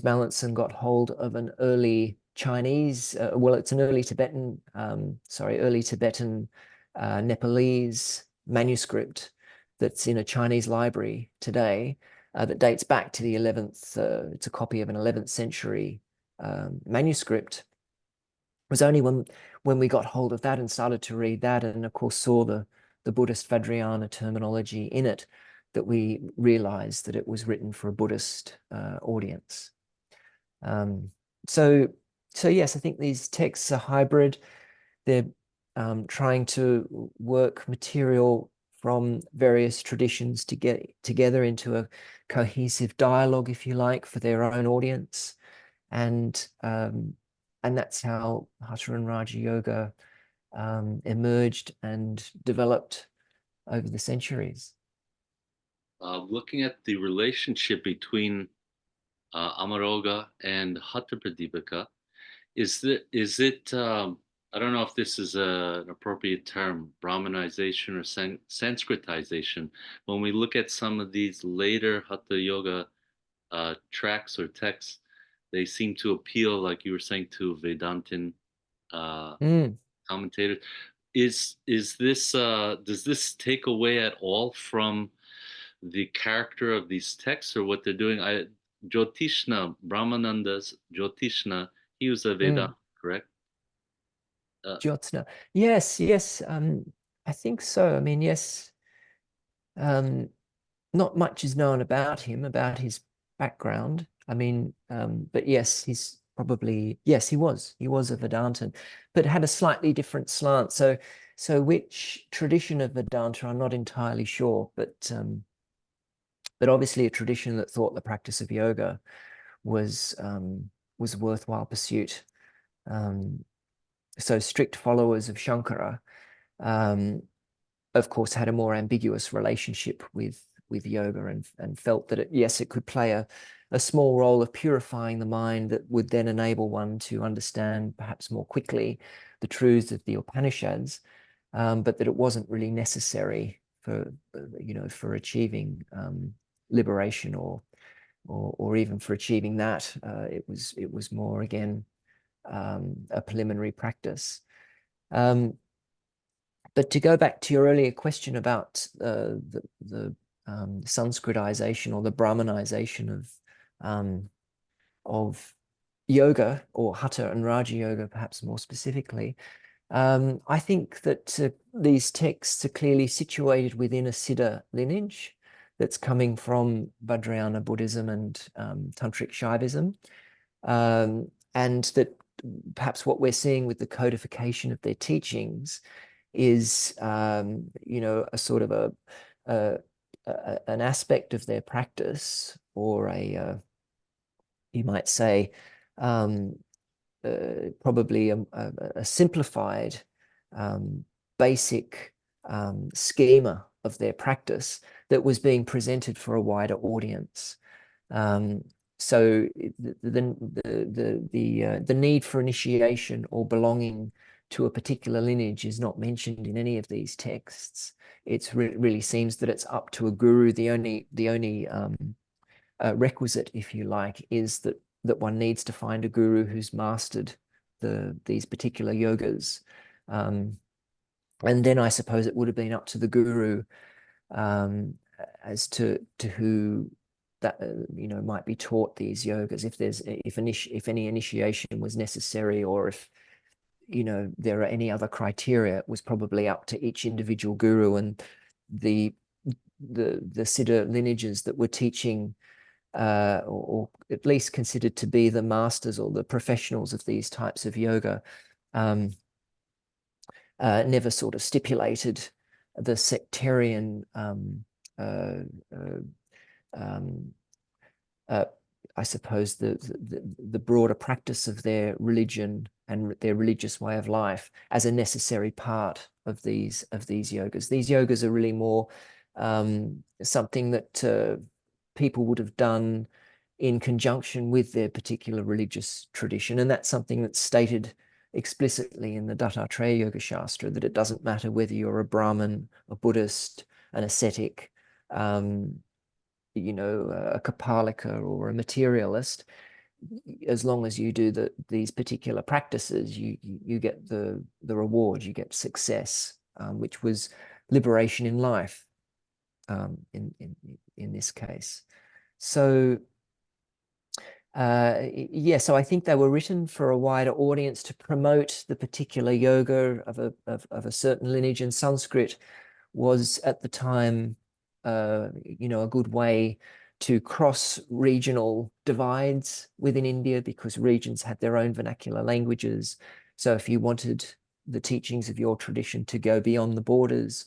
Mallinson got hold of an early Chinese, it's an early Tibetan, Nepalese manuscript that's in a Chinese library today, that dates back to the 11th. It's a copy of an 11th century manuscript. It was only when we got hold of that and started to read that, and of course saw the Buddhist Vajrayana terminology in it, that we realized that it was written for a Buddhist audience. So yes, I think these texts are hybrid. They're trying to work material from various traditions to get together into a cohesive dialogue, if you like, for their own audience. And that's how Hatha and Raja Yoga emerged and developed over the centuries. Looking at the relationship between Amaraugha and Hatha Pradipika, is it I don't know if this is an appropriate term, Brahmanization or Sanskritization. When we look at some of these later Hatha Yoga tracks or texts, they seem to appeal, like you were saying, to Vedantin commentators. Is this does this take away at all from the character of these texts or what they're doing? Jyotishna, Brahmananda's Jyotishna, he was a Vedanta, correct? Jyotsna. Yes. I think so. I mean, yes. Not much is known about him, about his background. I mean, but yes, he was a Vedantin, but had a slightly different slant. So which tradition of Vedanta, I'm not entirely sure, but obviously a tradition that thought the practice of yoga was a worthwhile pursuit. So strict followers of Shankara, of course, had a more ambiguous relationship with yoga, and felt that it could play a small role of purifying the mind that would then enable one to understand perhaps more quickly the truths of the Upanishads, but that it wasn't really necessary for achieving liberation or even for achieving that. It was more, again, a preliminary practice. But to go back to your earlier question about the Sanskritization or the Brahmanization of yoga, or Hatha and Raja Yoga, perhaps more specifically, I think that these texts are clearly situated within a Siddha lineage that's coming from Vajrayana Buddhism and Tantric Shaivism, and that perhaps what we're seeing with the codification of their teachings is a sort of an aspect of their practice, or you might say probably a simplified basic schema of their practice that was being presented for a wider audience. So the need for initiation or belonging to a particular lineage is not mentioned in any of these texts. It really seems that it's up to a guru. The only requisite, if you like, is that one needs to find a guru who's mastered these particular yogas, and then I suppose it would have been up to the guru as to who that might be taught these yogas, if any initiation was necessary, or if there are any other criteria. It was probably up to each individual guru and the Siddha lineages that were teaching, or at least considered to be the masters or the professionals of these types of yoga, never sort of stipulated the sectarian I suppose the broader practice of their religion and their religious way of life as a necessary part of these yogas. These yogas are really more something that people would have done in conjunction with their particular religious tradition, and that's something that's stated explicitly in the Dattatreya Yoga Shastra, that it doesn't matter whether you're a Brahmin, a Buddhist, an ascetic, you know, a Kapalika or a materialist. As long as you do these particular practices, you get the reward, you get success, which was liberation in life, in this case. So yeah, so I think they were written for a wider audience to promote the particular yoga of a certain lineage, and Sanskrit was at the time, you know, a good way to cross regional divides within India, because regions had their own vernacular languages. So if you wanted the teachings of your tradition to go beyond the borders,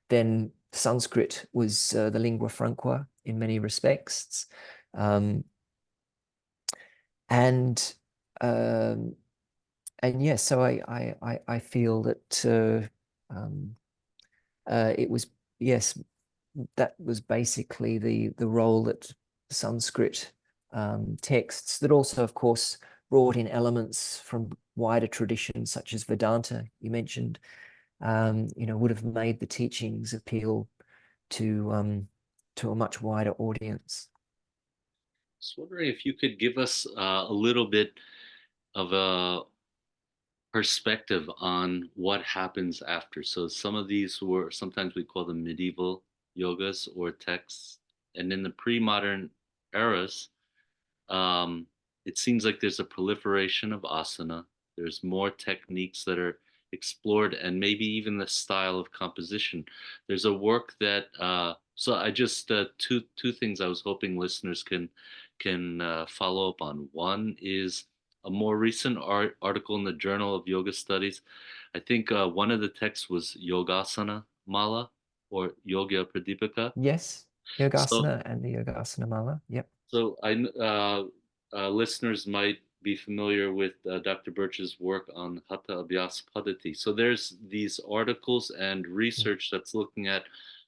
then Sanskrit was the lingua franca in many respects. And yes, so I feel that it was, yes, that was basically the role that Sanskrit texts, that also, of course, brought in elements from wider traditions such as Vedanta, you mentioned, you know, would have made the teachings appeal to a much wider audience. I was wondering if you could give us a little bit of a perspective on what happens after. So some of these were, sometimes we call them medieval yogas or texts, and in the pre-modern eras, um, it seems like there's a proliferation of asana. There's more techniques that are explored, and maybe even the style of composition. There's a work that so I just two things I was hoping listeners can follow up on. One is a more recent article in the Journal of Yoga Studies. I think one of the texts was Yogasana Mala or Yoga Pradipika. Yes, So Yogasana and the Yogasana Mala. Yep. so listeners might be familiar with Dr. Birch's work on Hatha Abhyas Padati. So there's these articles and research that's looking at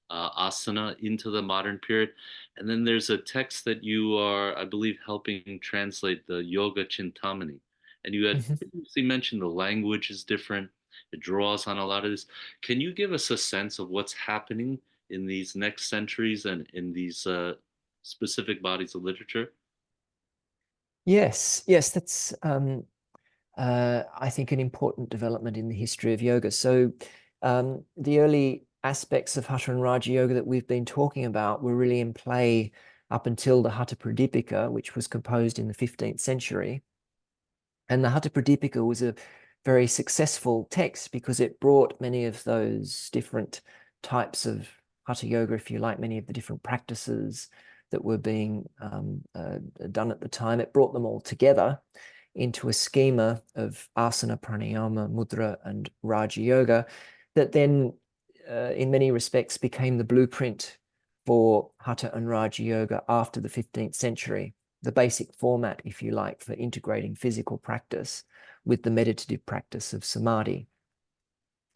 asana into the modern period. And then there's a text that you are, I believe, helping translate, the Yoga Chintamani. And you had Mhm. previously mentioned the language is different. It draws on a lot of this. Can you give us a sense of what's happening in these next centuries and in these specific bodies of literature? Yes, yes, that's I think an important development in the history of yoga. So the early aspects of Hatha and Raja Yoga that we've been talking about were really in play up until the Hatha Pradipika, which was composed in the 15th century. And the Hatha Pradipika was a very successful text because it brought many of those different types of Hatha Yoga, if you like, many of the different practices that were being done at the time. It brought them all together into a schema of asana, pranayama, mudra, and Raja Yoga that then, in many respects, became the blueprint for Hatha and Raja Yoga after the 15th century, the basic format, if you like, for integrating physical practice with the meditative practice of samadhi.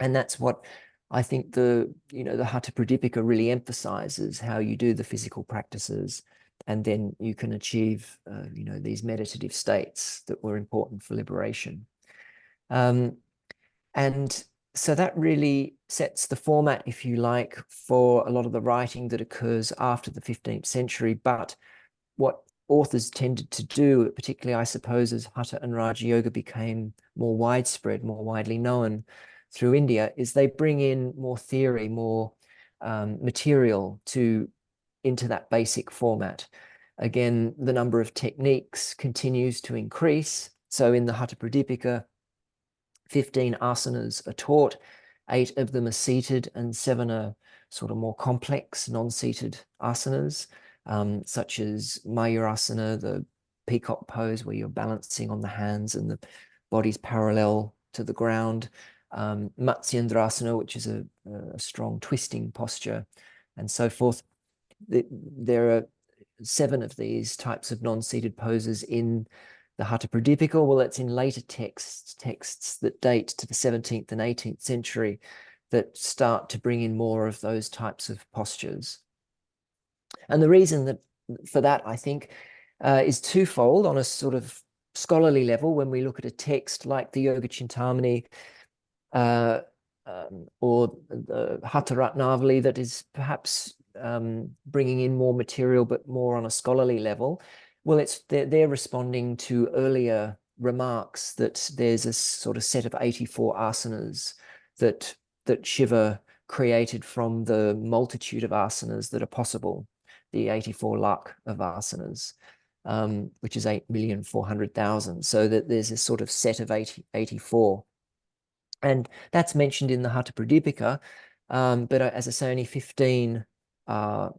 And that's what I think the Hatha Pradipika really emphasizes, how you do the physical practices, and then you can achieve, these meditative states that were important for liberation. And so that really sets the format, if you like, for a lot of the writing that occurs after the 15th century. But what authors tended to do, particularly, I suppose, as Hatha and Raja Yoga became more widespread, more widely known through India, is they bring in more theory, more material into that basic format. Again, the number of techniques continues to increase. So in the Hatha Pradipika, 15 asanas are taught, 8 of them are seated, and 7 are sort of more complex, non-seated asanas, such as Mayurasana, the peacock pose where you're balancing on the hands and the body's parallel to the ground, Matsyendrasana, which is a strong twisting posture, and so forth. There are 7 of these types of non-seated poses in the Hatha Pradipika. Well, it's in later texts that date to the 17th and 18th century that start to bring in more of those types of postures. And the reason for that, I think, is twofold on a sort of scholarly level. When we look at a text like the Yoga Chintamani or the Hatha Ratnavali that is perhaps bringing in more material, but more on a scholarly level, well, they're responding to earlier remarks that there's a sort of set of 84 asanas that Shiva created from the multitude of asanas that are possible, the 84 lakh of asanas, which is 8,400,000. So that there's a sort of set of 84. And that's mentioned in the Hatha Pradipika, but as I say, only 15 are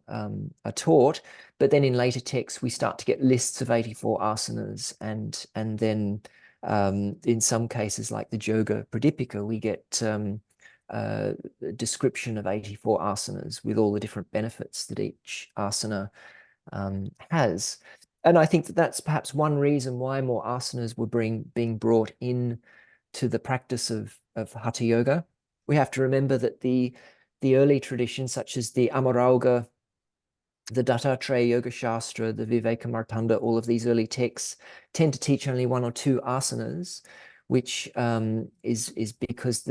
taught. But then in later texts, we start to get lists of 84 asanas, and then in some cases, like the Yoga Pradipika, we get a description of 84 asanas with all the different benefits that each asana has. And I think that that's perhaps one reason why more asanas were being brought in to the practice of Hatha Yoga. We have to remember that the early traditions, such as the Amaraugha, the Dattatreya Yoga Shastra, the Vivekamartanda, all of these early texts tend to teach only 1 or 2 asanas, which is because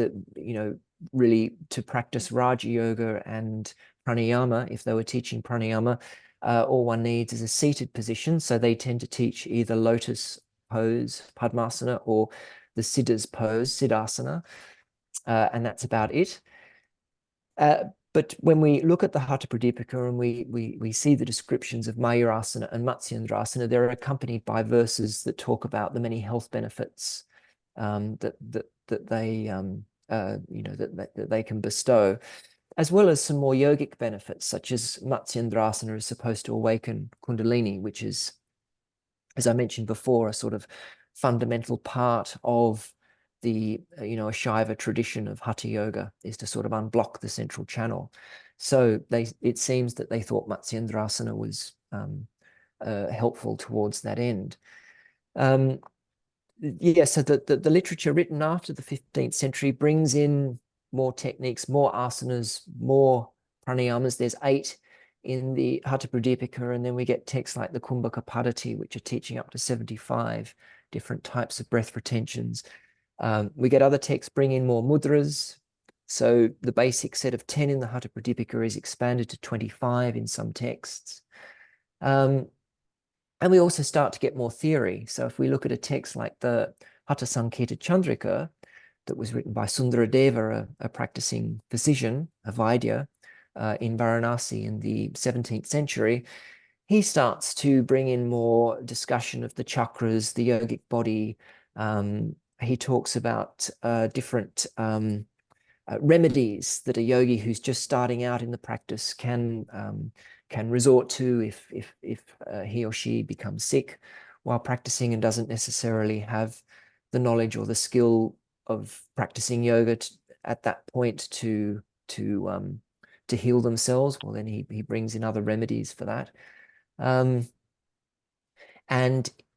really to practice Raja Yoga and pranayama, if they were teaching pranayama, all one needs is a seated position. So they tend to teach either lotus pose, Padmasana, or the Siddhas pose, Siddhasana, and that's about it. But when we look at the Hatha Pradipika and we see the descriptions of Mayurasana and Matsyendrasana, they're accompanied by verses that talk about the many health benefits that they can bestow, as well as some more yogic benefits, such as Matsyendrasana is supposed to awaken Kundalini, which is, as I mentioned before, a sort of fundamental part of the a Shaiva tradition of Hatha Yoga, is to sort of unblock the central channel. So it seems that they thought Matsyendrasana was helpful towards that end. Yeah, so the literature written after the 15th century brings in more techniques, more asanas, more pranayamas. There's 8 in the Hatha Pradipika, and then we get texts like the Kumbhaka Padati, which are teaching up to 75 different types of breath retentions. We get other texts bring in more mudras. So the basic set of 10 in the Hatha Pradipika is expanded to 25 in some texts. And we also start to get more theory. So if we look at a text like the Hatha Sanketa Chandrika, that was written by Sundaradeva, a practicing physician, a Vaidya, in Varanasi in the 17th century, he starts to bring in more discussion of the chakras, the yogic body. He talks about different remedies that a yogi who's just starting out in the practice can resort to if he or she becomes sick while practicing and doesn't necessarily have the knowledge or the skill of practicing yoga at that point to heal themselves. Well, then he brings in other remedies for that. And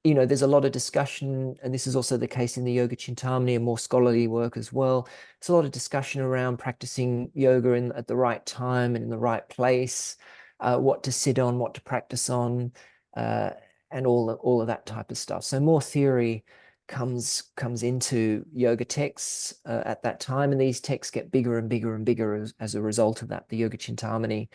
there's a lot of discussion, and this is also the case in the Yoga Chintamani and more scholarly work as well. There's a lot of discussion around practicing yoga at the right time and in the right place, what to sit on, what to practice on, and all of that type of stuff. So more theory comes into yoga texts at that time, and these texts get bigger and bigger and bigger as a result of that. The Yoga Chintamani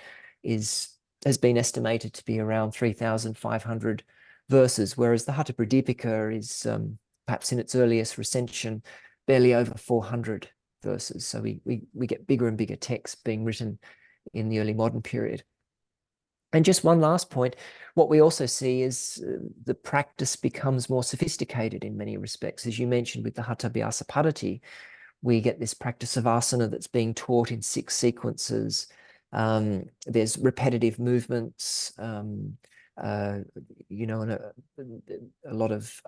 has been estimated to be around 3,500 verses, whereas the Hatha Pradipika is perhaps in its earliest recension barely over 400 verses. So we get bigger and bigger texts being written in the early modern period. And just one last point, what we also see is the practice becomes more sophisticated in many respects. As you mentioned with the Hatha Abhyasa Padati, we get this practice of asana that's being taught in 6 sequences. There's repetitive movements, and a lot of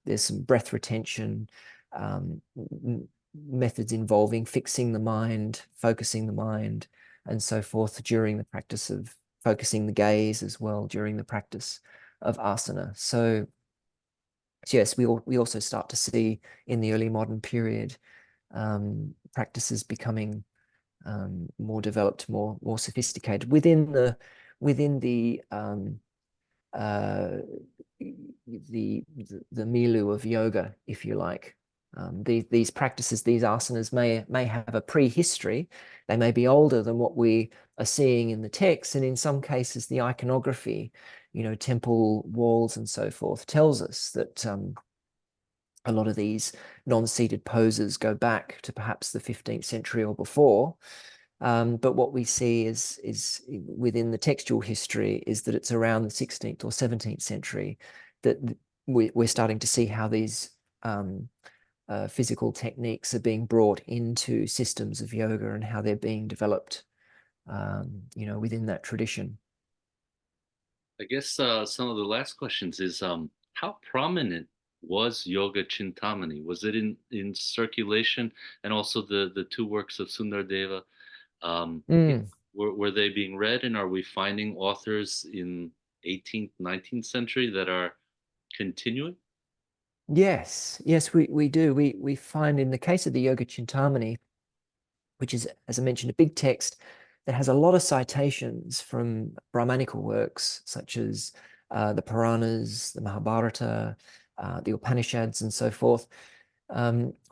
there's some breath retention, methods involving fixing the mind, focusing the mind, and so forth during the practice of focusing the gaze as well during the practice of asana. So yes, we also start to see in the early modern period practices becoming more developed, more sophisticated within uh, the milieu of yoga, if you like. These practices, these asanas may have a prehistory. They may be older than what we are seeing in the text, and in some cases, the iconography, temple walls and so forth, tells us that a lot of these non-seated poses go back to perhaps the 15th century or before. But what we see is within the textual history is that it's around the 16th or 17th century that we're starting to see how these physical techniques are being brought into systems of yoga and how they're being developed, within that tradition. I guess some of the last questions is how prominent was Yoga Chintamani? Was it in circulation, and also the two works of Sundardeva? Yeah, Mm. were they being read, and are we finding authors in 18th, 19th century that are continuing? Yes, we do. We find in the case of the Yoga Chintamani, which is, as I mentioned, a big text that has a lot of citations from Brahmanical works, such as the Puranas, the Mahabharata, the Upanishads, and so forth.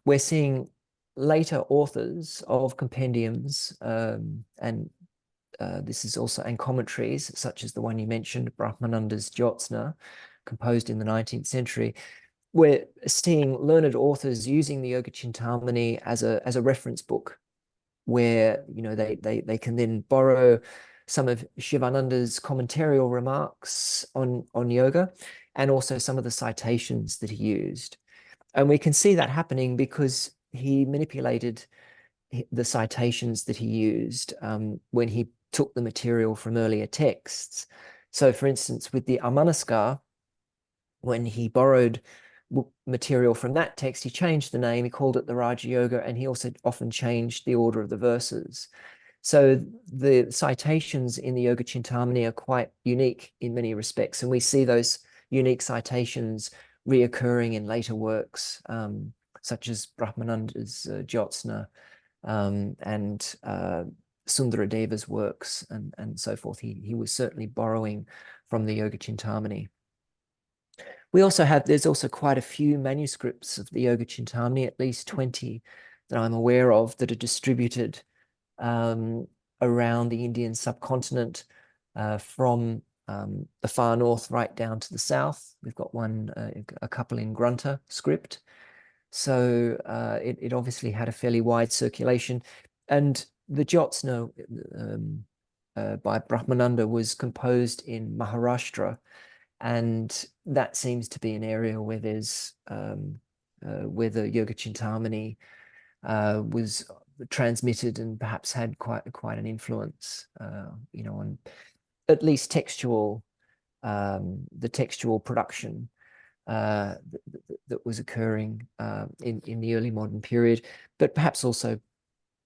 We're seeing later authors of compendiums, and this is also, and commentaries, such as the one you mentioned, Brahmananda's Jyotsna, composed in the 19th century. We're seeing learned authors using the Yoga Chintamani as a reference book, where they can then borrow some of Shivananda's commentarial remarks on yoga, and also some of the citations that he used. And we can see that happening because he manipulated the citations that he used when he took the material from earlier texts. So, for instance, with the Amanaskar, when he borrowed material from that text, he changed the name, he called it the Raja Yoga, and he also often changed the order of the verses. So the citations in the Yoga Chintamani are quite unique in many respects, and we see those unique citations reoccurring in later works, such as Brahmananda's Jyotsna, and Sundaradeva's works, and so forth. He was certainly borrowing from the Yoga Chintamani. There's also quite a few manuscripts of the Yoga Chintamani, at least 20 that I'm aware of, that are distributed around the Indian subcontinent, from the far north right down to the south. We've got a couple in Grunta script. So it obviously had a fairly wide circulation. And the Jyotsna by Brahmananda was composed in Maharashtra, and that seems to be an area where there's where the Yoga Chintamani was transmitted and perhaps had quite an influence, on at least the textual production that was occurring in the early modern period, but perhaps also,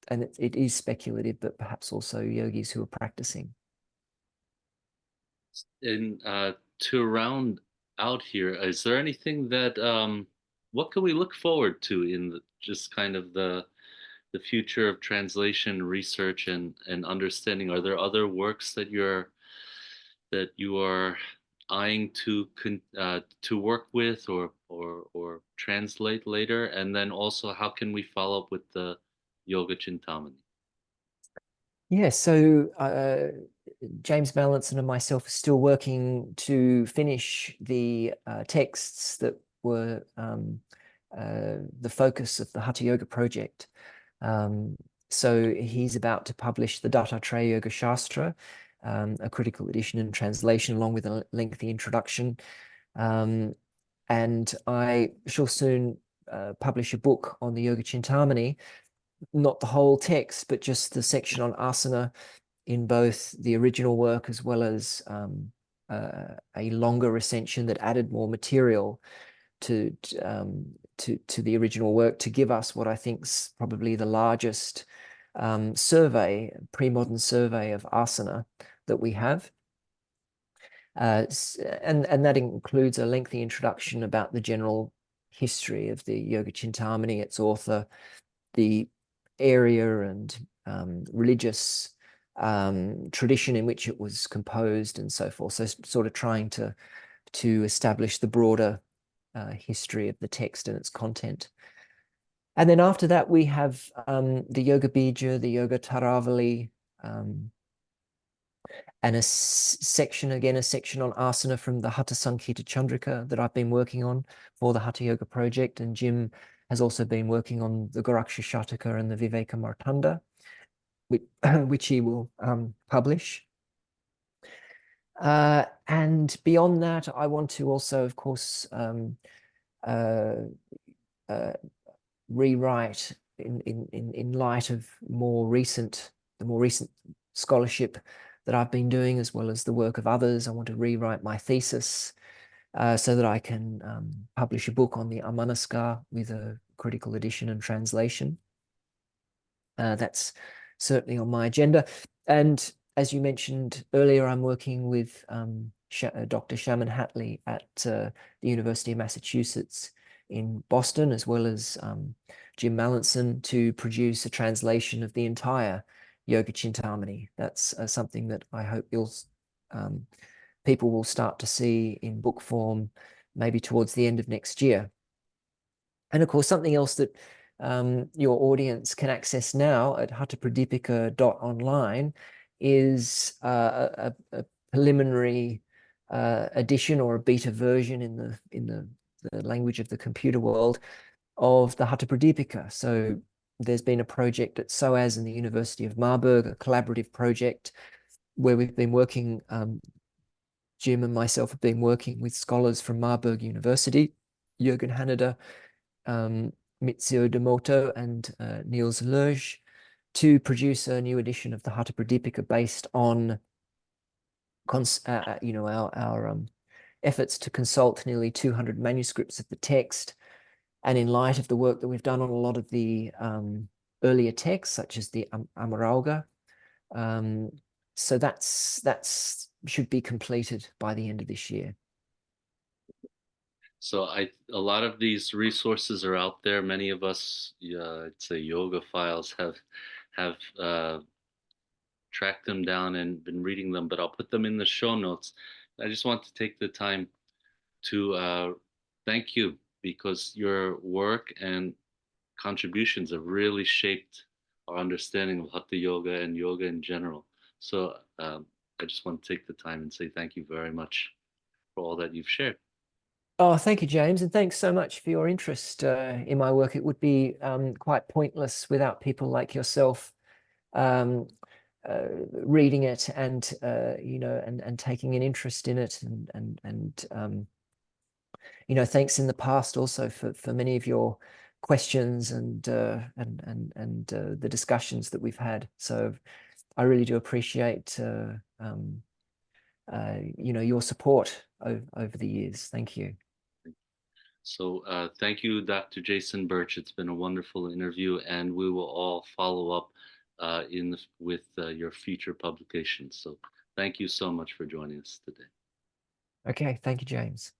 and it is speculative, but perhaps also yogis who are practicing. And to round out here, is there anything that what can we look forward to in just kind of the future of translation research and understanding? Are there other works that you are eyeing to work with or translate later? And then also, how can we follow up with the Yoga Chintamani? Yeah, so James Mallinson and myself are still working to finish the texts that were the focus of the Hatha Yoga project. So he's about to publish the Dattatreya Yoga Shastra, a critical edition and translation, along with a lengthy introduction. And I shall soon publish a book on the Yoga Chintamani, not the whole text, but just the section on asana in both the original work as well as a longer recension that added more material to the original work, to give us what I think's probably the largest pre-modern survey of asana that we have. And that includes a lengthy introduction about the general history of the Yoga Chintamani, its author, the area and religious tradition in which it was composed, and so forth. So sort of trying to establish the broader history of the text and its content. And then after that, we have the Yoga Bija, the Yoga Taravali, and a section on asana from the Hatha Sankita Chandrika that I've been working on for the Hatha Yoga project. And Jim has also been working on the Goraksha Shataka and the Viveka Martanda, which he will publish. And beyond that, I want to also, of course, rewrite in light of the more recent scholarship that I've been doing, as well as the work of others. I want to rewrite my thesis so that I can publish a book on the Amanaska with a critical edition and translation. That's certainly on my agenda. And as you mentioned earlier, I'm working with Dr. Shaman Hatley at the University of Massachusetts in Boston, as well as Jim Mallinson, to produce a translation of the entire Yoga Chintamani. That's something that I hope people will start to see in book form, maybe towards the end of next year. And of course, something else that your audience can access now at hattapradipika.online is a preliminary edition, or a beta version in the language of the computer world, of the Hatha Pradipika. So there's been a project at SOAS and the University of Marburg, a collaborative project where we've been working, Jim and myself have been working with scholars from Marburg University, Jürgen Haneda, Mitsio Demoto, and Niels Lerge, to produce a new edition of the Hatha Pradipika based on our efforts to consult nearly 200 manuscripts of the text, and in light of the work that we've done on a lot of the earlier texts, such as the Amaraugha. So that's should be completed by the end of this year. So a lot of these resources are out there. Many of us, I'd say yoga files, have tracked them down and been reading them, but I'll put them in the show notes. I just want to take the time to thank you, because your work and contributions have really shaped our understanding of Hatha Yoga and yoga in general. So I just want to take the time and say thank you very much for all that you've shared. Oh, thank you, James, and thanks so much for your interest in my work. It would be quite pointless without people like yourself reading it and and taking an interest in it, and thanks in the past also for many of your questions and the discussions that we've had. So I really do appreciate your support over the years. Thank you. So thank you, Dr. Jason Birch. It's been a wonderful interview, and we will all follow up with your future publications. So thank you so much for joining us today. Okay, thank you, James.